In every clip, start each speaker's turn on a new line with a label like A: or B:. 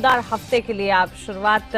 A: दमदार हफ्ते के लिए आप शुरुआत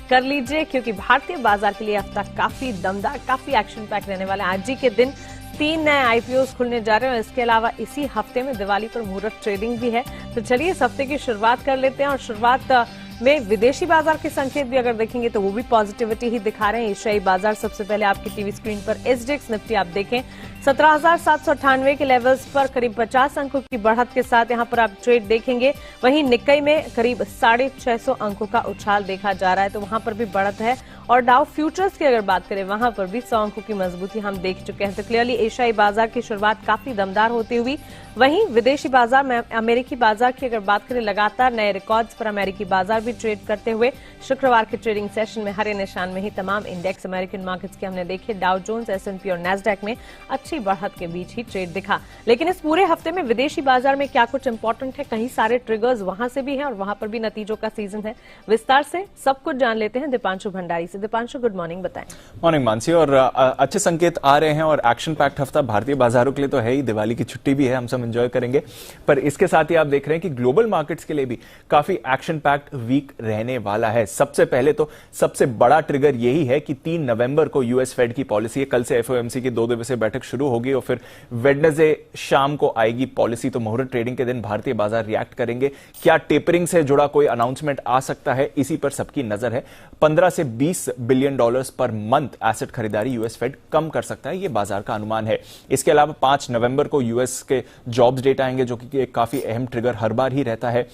A: कर लीजिए, क्योंकि भारतीय बाजार के लिए हफ्ता काफी दमदार, काफी एक्शन पैक रहने वाला है। आज ही के दिन 3 नए आईपीओस खुलने जा रहे हैं और इसके अलावा इसी हफ्ते में दिवाली पर मुहूर्त ट्रेडिंग भी है। तो चलिए इस हफ्ते की शुरुआत कर लेते हैं और शुरुआत में विदेशी बाजार के संकेत भी अगर देखेंगे तो वो भी पॉजिटिविटी ही दिखा रहे हैं। एशियाई बाजार सबसे पहले आपकी टीवी स्क्रीन पर एसजीएक्स निफ्टी आप देखें 17,798 के लेवल्स पर करीब 50 अंकों की बढ़त के साथ यहां पर आप ट्रेड देखेंगे। वहीं निक्कई में करीब 650 अंकों का उछाल देखा जा रहा है, तो वहां पर भी बढ़त है। और डाउ फ्यूचर्स की अगर बात करें वहां पर भी 100 अंकों की मजबूती हम देख चुके हैं। तो क्लियरली एशियाई बाजार की शुरुआत काफी दमदार होती हुई, वहीं विदेशी बाजार में अमेरिकी बाजार की अगर बात करें लगातार नए रिकॉर्ड्स पर अमेरिकी बाजार भी ट्रेड करते हुए शुक्रवार के ट्रेडिंग सेशन में हरे निशान में ही तमाम इंडेक्स अमेरिकन मार्केट्स के हमने देखे। डाउ जोन्स, एसएनपी और नैस्डैक में अच्छी बढ़त के बीच ही ट्रेड दिखा। लेकिन इस पूरे हफ्ते में विदेशी बाजार में क्या कुछ इंपॉर्टेंट है, कहीं सारे ट्रिगर्स वहां से भी हैं और वहां पर भी नतीजों का सीजन है। विस्तार से सब कुछ जान लेते हैं दीपांशु भंडारी से। दीपांशु, गुड मॉर्निंग, बताएं।
B: मॉर्निंग मानसी। और अच्छे संकेत आ रहे हैं और एक्शन पैक्ड हफ्ता भारतीय बाजारों के लिए तो है ही, दिवाली की छुट्टी भी है, हम सब एंजॉय करेंगे। पर इसके साथ ही आप देख रहे हैं कि ग्लोबल मार्केट्स के लिए भी काफी एक्शन पैक्ड वीक रहने वाला है। सबसे पहले तो सबसे बड़ा ट्रिगर यही है कि 3 नवंबर को यूएस फेड की पॉलिसी है। कल से एफओएमसी की 2 दिवसीय बैठक शुरू होगी और फिर वेडनेसडे शाम को आएगी पॉलिसी। तो मुहूर्त ट्रेडिंग के दिन भारतीय बाजार रिएक्ट करेंगे। क्या टेपरिंग से जुड़ा कोई अनाउंसमेंट आ सकता है, इसी पर सबकी नजर है। 15 से 20 billion dollars per month asset खरीदारी यूएस फेड कम कर सकता है, यह बाजार का अनुमान है। इसके अलावा 5 नवंबर को यूएस के जॉब्स डेटा आएंगे, जो कि एक काफी अहम ट्रिगर हर बार ही रहता है।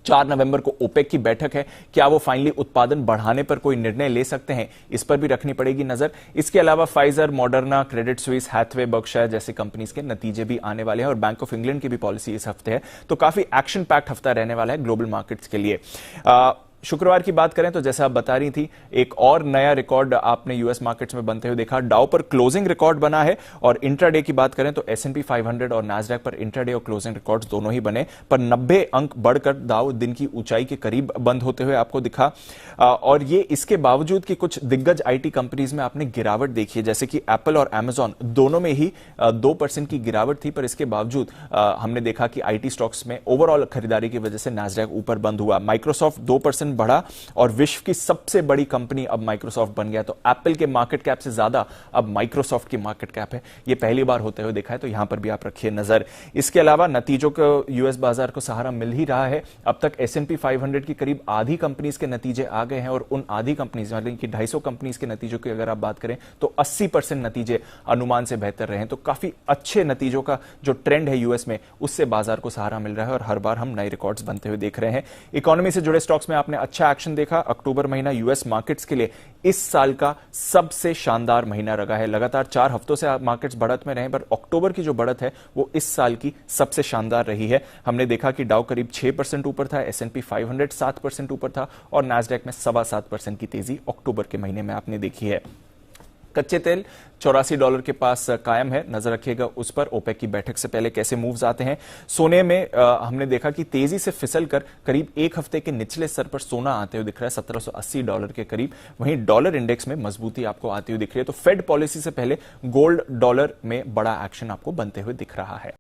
B: 4 नवंबर को ओपेक की बैठक है। क्या वो फाइनली उत्पादन बढ़ाने पर कोई निर्णय ले सकते हैं, इस पर भी रखनी पड़ेगी नजर। इसके अलावा Pfizer, Moderna, Credit Suisse, Hathaway, Berkshire जैसे कंपनीज के नतीजे भी आने वाले हैं और बैंक ऑफ इंग्लैंड की भी पॉलिसी इस हफ्ते है। तो काफी एक्शन पैक्ड हफ्ता रहने वाला है ग्लोबल मार्केट्स के लिए। शुक्रवार की बात करें तो जैसा आप बता रही थी, एक और नया रिकॉर्ड आपने यूएस मार्केट्स में बनते हुए देखा। डाउ पर क्लोजिंग रिकॉर्ड बना है और इंट्राडे की बात करें तो एसएनपी 500 और नैस्डैक पर इंट्राडे और क्लोजिंग रिकॉर्ड्स दोनों ही बने, पर 90 अंक बढ़कर डाउ दिन की ऊंचाई के करीब बंद होते हुए आपको दिखा। और ये इसके बावजूद कि कुछ दिग्गज आईटी कंपनीज में आपने गिरावट देखी है, जैसे कि एप्पल और अमेजॉन दोनों में ही 2% की गिरावट थी। पर इसके बावजूद हमने देखा कि आईटी स्टॉक्स में ओवरऑल खरीदारी की वजह से नैस्डैक ऊपर बंद हुआ। माइक्रोसॉफ्ट 2% बढ़ा और विश्व की सबसे बड़ी कंपनी अब माइक्रोसॉफ्ट बन गया। तो एप्पल के मार्केट कैप से ज्यादा अब माइक्रोसॉफ्ट की मार्केट कैप है, यह पहली बार होते हुए देखा है। तो यहां पर भी आप रखिए नजर। इसके अलावा नतीजों को यूएस बाजार को सहारा मिल ही रहा है। अब तक एसएनपी 500 की करीब आधी कंपनीज के नतीजे आ गए हैं और उन आधी कंपनीज मतलब कि 250 कंपनीज के नतीजों की अगर आप बात करें तो 80% नतीजे अनुमान से बेहतर रहे हैं। तो काफी अच्छे नतीजों का जो ट्रेंड है यूएस में, उससे बाजार को सहारा मिल रहा है और हर बार हम नए रिकॉर्ड्स बनते हुए देख रहे हैं। इकोनॉमी से जुड़े स्टॉक्स में आपने अच्छा एक्शन देखा। अक्टूबर महीना यूएस मार्केट्स के लिए इस साल का सबसे शानदार महीना रहा है। लगातार 4 हफ्तों से मार्केट्स बढ़त में रहे, पर अक्टूबर की जो बढ़त है वो इस साल की सबसे शानदार रही है। हमने देखा कि डाउ करीब 6% ऊपर था, एसएनपी 500 7% ऊपर था और नैस्डैक में 7.25% की तेजी अक्टूबर के महीने में आपने देखी है। कच्चे तेल $84 के पास कायम है, नजर रखिएगा उस पर। ओपेक की बैठक से पहले कैसे मूव्स आते हैं। सोने में हमने देखा कि तेजी से फिसल कर करीब 1 हफ्ते के निचले स्तर पर सोना आते हुए दिख रहा है $1780 के करीब। वहीं डॉलर इंडेक्स में मजबूती आपको आती हुई दिख रही है। तो फेड पॉलिसी से पहले गोल्ड डॉलर में बड़ा एक्शन आपको बनते हुए दिख रहा है।